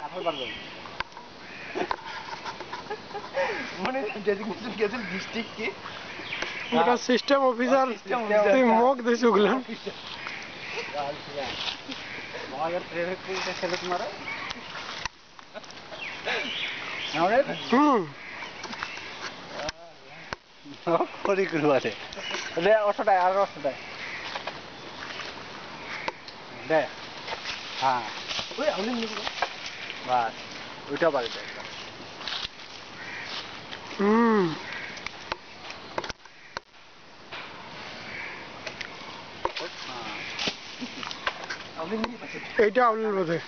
কাঠৰ বাৰজন মানে ডেজিগনেশন গেছিল ডিস্ট্রিক্ট কি এটা সিস্টেম অফিসার তুই মক দিছু গুলান মগের প্রেরক পুলিশে ছেলে তোমার খড়ি করবারে দে অষ্টটায় আর অষ্টটায় দে হ্যাঁ ওই আমি বাস ওইটা বাড়ি দে এইটা আউলির বোধে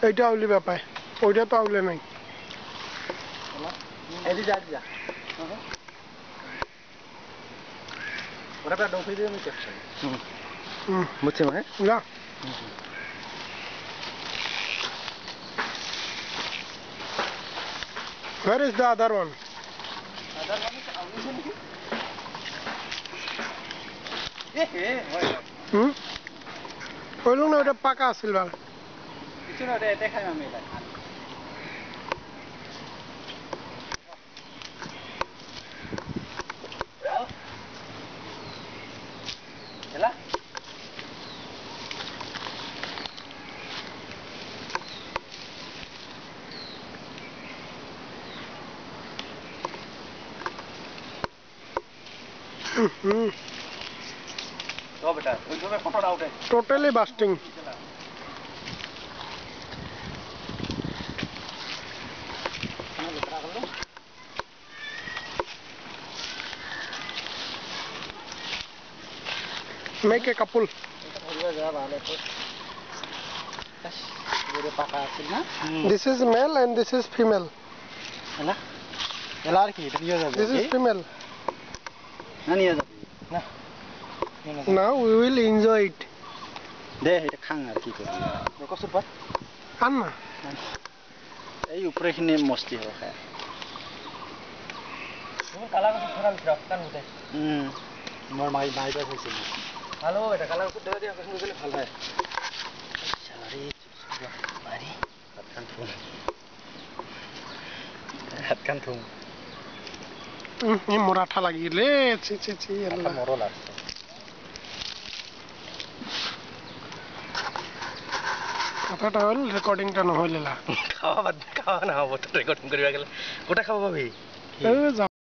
এইটা আউলি ব্যাপায় ওইটা তো আউলে নাই এদি যা যা ওটা একটা ডফি দিয়ে আমি চেষ্টা বুঝছি মানে যা Where is the other one? Other one is auli naki? ওই লোক না ওটা পাকা আছিল ভাল কিছু না ওটা এতে খাই আমি এটা এলা तो बेटा ওই জন্য ফটোটা উঠে totally busting make a couple this is male and this is female এলা এলা আর কি এটা নিয়ে যাবে this is female না নিয়ে যাবে না now we will enjoy it দে এটা খাং আর কি করবি কসুর পাত খান না এই উপরে খিনি মস্তি হবে খায় তুমি কালা কসুর ধরা বিছরা কান হতে মোর মাই বাইবা হইছে হ্যালো এটা কালা কসুর ধরা দিয়া কসুর গেলে ভালো হয় সরি মারি হাত কান থুম এই মোরাঠা লাগিলে ছি ছি ছি আল্লাহ মরো লাগছে কথাটা হল রেকর্ডিংটা নহইলা খাওয়া না হবো তো রেকর্ডিং করিবা গেলে কোটা খাবো ভাবি